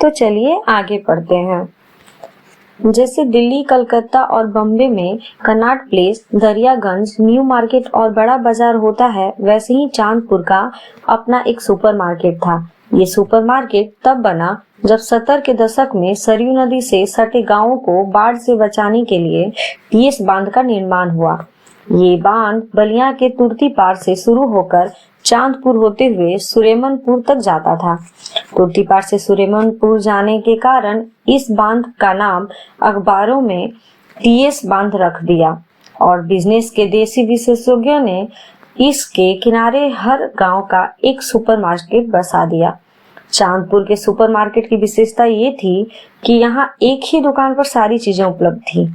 तो चलिए आगे पढ़ते हैं। जैसे दिल्ली, कलकत्ता और बम्बे में Connaught place, Daryaganj, new market और बड़ा बाजार होता है, वैसे ही चांदपुर का अपना एक सुपरमार्केट था। ये सुपरमार्केट तब बना जब 70 के दशक में सरयू नदी से सटे गांवों को बाढ़ से बचाने के लिए टीएस बांध का निर्माण हुआ। ये बांध बलिया के तुर्ती पार से शुरू होकर चांदपुर होते हुए सुरेमनपुर तक जाता था। तुर्ती पार से सुरेमनपुर जाने के कारण इस बांध का नाम अखबारों में टीएस बांध रख दिया और बिजनेस के देसी विशेषज्ञों ने इसके किनारे हर गांव का एक सुपरमार्केट बसा दिया। चांदपुर के सुपरमार्केट की विशेषता ये थी कि यहाँ एक ही दुकान पर सारी चीजें उपलब्ध थी,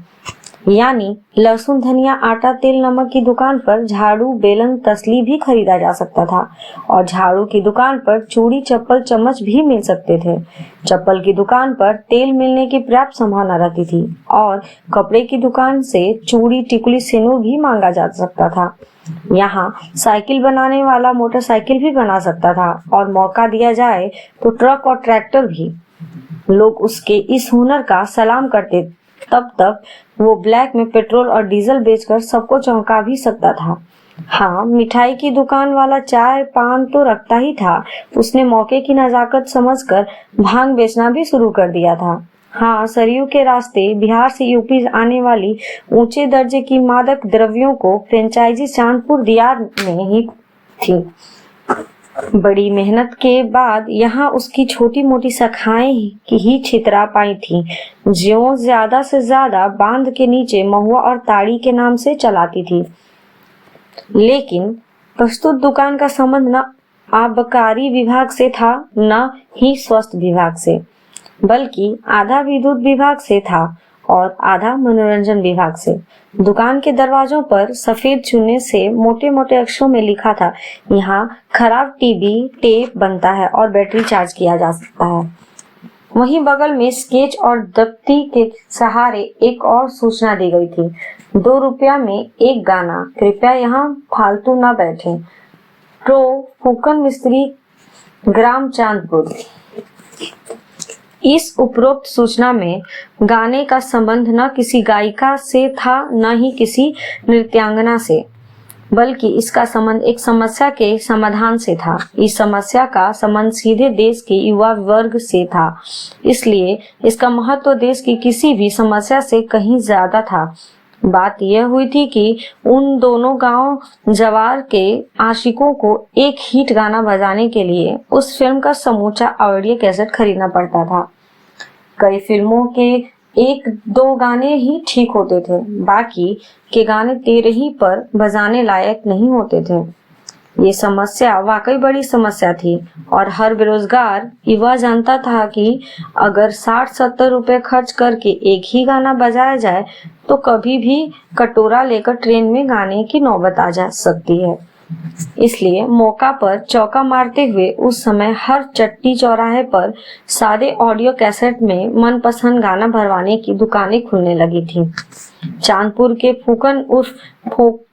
यानी लहसुन, धनिया, आटा, तेल, नमक की दुकान पर झाड़ू, बेलन, तसली भी खरीदा जा सकता था और झाड़ू की दुकान पर चूड़ी, चप्पल, चम्मच भी मिल सकते थे। चप्पल की दुकान पर तेल मिलने की पर्याप्त संभावना रहती थी और कपड़े की दुकान से चूड़ी, टिकुली, सिंदूर भी मांगा जा सकता था। यहाँ साइकिल बनाने वाला मोटरसाइकिल भी बना सकता था और मौका दिया जाए तो ट्रक और ट्रैक्टर भी। लोग उसके इस हुनर का सलाम करते। तब तक वो ब्लैक में पेट्रोल और डीजल बेचकर सबको चौंका भी सकता था। हाँ, मिठाई की दुकान वाला चाय पान तो रखता ही था, उसने मौके की नजाकत समझकर भांग बेचना भी शुरू कर दिया था। हाँ, सरयू के रास्ते बिहार से यूपी आने वाली ऊंचे दर्जे की मादक द्रव्यों को फ्रेंचाइजी चांदपुर दियार में ही थी। बड़ी मेहनत के बाद यहाँ उसकी छोटी मोटी शाखाएं ही छितरा पाई थी, जो ज्यादा से ज्यादा बांध के नीचे महुआ और ताड़ी के नाम से चलाती थी। लेकिन प्रस्तुत दुकान का संबंध न आबकारी विभाग से था, न ही स्वास्थ्य विभाग से, बल्कि आधा विद्युत विभाग से था और आधा मनोरंजन विभाग से। दुकान के दरवाजों पर सफेद चुने से मोटे मोटे अक्षरों में लिखा था, यहाँ खराब टीवी टेप बनता है और बैटरी चार्ज किया जा सकता है। वहीं बगल में स्केच और दफ्ती के सहारे एक और सूचना दी गई थी, 2 रुपया में एक गाना, कृपया यहाँ फालतू न बैठे। प्रो फूकन मिस्त्री, ग्राम चांदपुर। इस उपरोक्त सूचना में गाने का संबंध न किसी गायिका से था, न ही किसी नृत्यांगना से, बल्कि इसका संबंध एक समस्या के समाधान से था। इस समस्या का संबंध सीधे देश के युवा वर्ग से था, इसलिए इसका महत्व देश की किसी भी समस्या से कहीं ज्यादा था। बात यह हुई थी कि उन दोनों गांव जवार के आशिकों को एक हिट गाना बजाने के लिए उस फिल्म का समूचा ऑडियो कैसेट खरीदना पड़ता था। कई फिल्मों के 1-2 गाने ही ठीक होते थे, बाकी के गाने तेरे ही पर बजाने लायक नहीं होते थे। ये समस्या वाकई बड़ी समस्या थी और हर बेरोजगार युवा जानता था कि अगर 60-70 रुपए खर्च करके एक ही गाना बजाया जाए तो कभी भी कटोरा लेकर ट्रेन में गाने की नौबत आ जा सकती है। इसलिए मौका पर चौका मारते हुए उस समय हर चट्टी चौराहे पर सादे ऑडियो कैसेट में मनपसंद गाना भरवाने की दुकानें खुलने लगी थी। चांदपुर के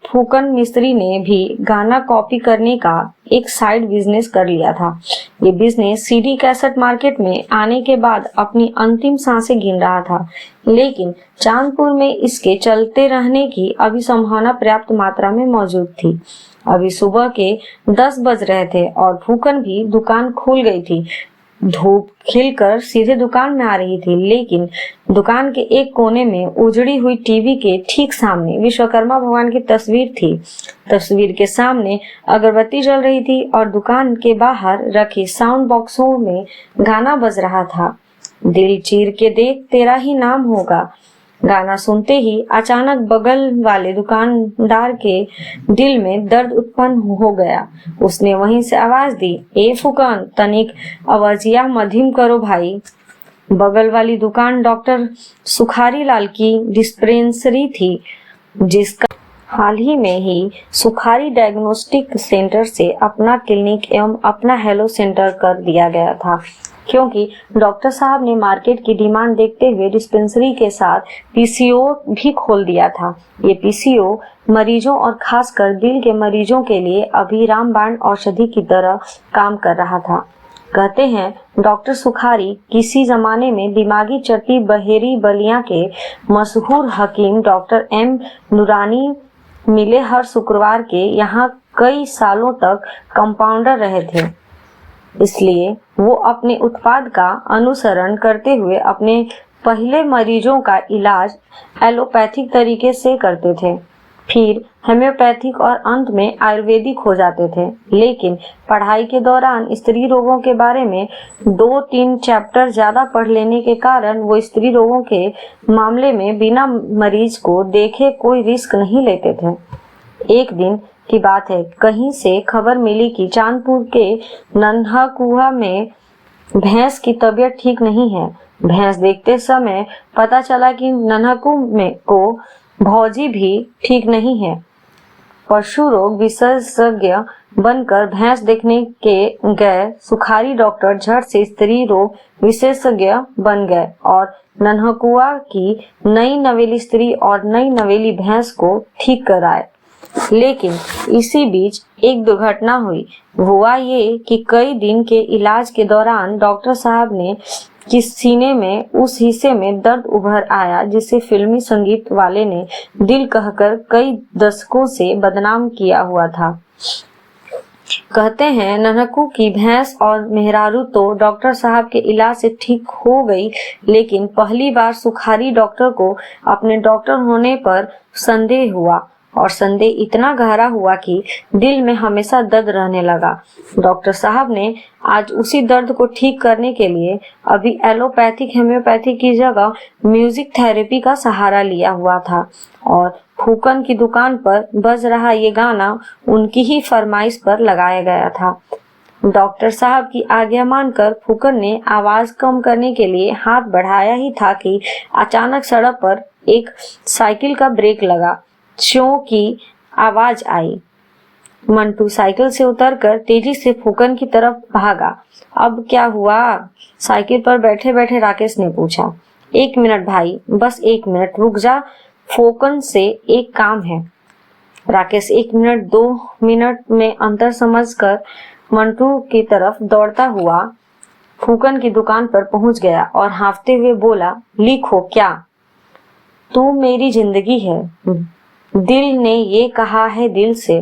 फूकन मिस्त्री ने भी गाना कॉपी करने का एक साइड बिजनेस कर लिया था। ये बिजनेस सीडी कैसेट मार्केट में आने के बाद अपनी अंतिम सांसें गिन रहा था, लेकिन चांदपुर में इसके चलते रहने की अभी संभावना पर्याप्त मात्रा में मौजूद थी। अभी सुबह के 10 बज रहे थे और फूकन भी दुकान खुल गई थी। धूप खिलकर सीधे दुकान में आ रही थी, लेकिन दुकान के एक कोने में उजड़ी हुई टीवी के ठीक सामने विश्वकर्मा भगवान की तस्वीर थी। तस्वीर के सामने अगरबत्ती जल रही थी और दुकान के बाहर रखे साउंड बॉक्सों में गाना बज रहा था, दिल चीर के देख तेरा ही नाम होगा। गाना सुनते ही अचानक बगल वाले दुकानदार के दिल में दर्द उत्पन्न हो गया। उसने वहीं से आवाज दी, ए फूकन, तनिक आवाजिया मध्यम करो भाई। बगल वाली दुकान डॉक्टर सुखारी लाल की डिस्पेंसरी थी, जिसका हाल ही में ही सुखारी डायग्नोस्टिक सेंटर से अपना क्लिनिक एवं अपना हेलो सेंटर कर दिया गया था, क्योंकि डॉक्टर साहब ने मार्केट की डिमांड देखते हुए डिस्पेंसरी के साथ पीसीओ भी खोल दिया था। ये पीसीओ मरीजों और खासकर दिल के मरीजों के लिए अभी रामबाण औषधि की तरह काम कर रहा था। कहते हैं डॉक्टर सुखारी किसी जमाने में दिमागी चट्टी बहेरी बलिया के मशहूर हकीम डॉक्टर एम नूरानी मिले। हर शुक्रवार के यहाँ कई सालों तक कंपाउंडर रहे थे, इसलिए वो अपने उत्पाद का अनुसरण करते हुए अपने पहले मरीजों का इलाज एलोपैथिक तरीके से करते थे, फिर होम्योपैथिक और अंत में आयुर्वेदिक हो जाते थे। लेकिन पढ़ाई के दौरान स्त्री रोगों के बारे में 2-3 चैप्टर ज्यादा पढ़ लेने के कारण वो स्त्री रोगों के मामले में बिना मरीज को देखे कोई रिस्क नहीं लेते थे। एक दिन की बात है, कहीं से खबर मिली कि चांदपुर के नन्हाकुआ में भैंस की तबीयत ठीक नहीं है। भैंस देखते समय पता चला कि नन्हाकू में को भौजी भी ठीक नहीं है। पशु रोग विशेषज्ञ बनकर भैंस देखने के गए सुखारी डॉक्टर झट से स्त्री रोग विशेषज्ञ बन गए और नन्हाकुआ की नई नवेली स्त्री और नई नवेली भैंस को ठीक कराए। लेकिन इसी बीच एक दुर्घटना हुई। हुआ ये कि कई दिन के इलाज के दौरान डॉक्टर साहब ने कि सीने में उस हिस्से में दर्द उभर आया जिसे फिल्मी संगीत वाले ने दिल कहकर कई दशकों से बदनाम किया हुआ था। कहते हैं नन्हाकू की भैंस और मेहरारू तो डॉक्टर साहब के इलाज से ठीक हो गई, लेकिन पहली बार सुखारी डॉक्टर को अपने डॉक्टर होने पर संदेह हुआ और संदेह इतना गहरा हुआ कि दिल में हमेशा दर्द रहने लगा। डॉक्टर साहब ने आज उसी दर्द को ठीक करने के लिए अभी एलोपैथिक होम्योपैथिक की जगह म्यूजिक थेरेपी का सहारा लिया हुआ था और फूकन की दुकान पर बज रहा ये गाना उनकी ही फरमाइश पर लगाया गया था। डॉक्टर साहब की आज्ञा मानकर फूकन ने आवाज कम करने के लिए हाथ बढ़ाया ही था कि अचानक सड़क पर एक साइकिल का ब्रेक लगा। च्यों की आवाज आई। मंटू साइकिल से उतरकर तेजी से फूकन की तरफ भागा। अब क्या हुआ? साइकिल पर बैठे बैठे राकेश ने पूछा। 1 मिनट भाई, बस 1 मिनट रुक जा, फूकन से एक काम है। राकेश 1 मिनट 2 मिनट में अंतर समझकर मंटू की तरफ दौड़ता हुआ फूकन की दुकान पर पहुंच गया और हांफते हुए बोला, लिखो क्या? तू मेरी जिंदगी है, दिल ने ये कहा है दिल से,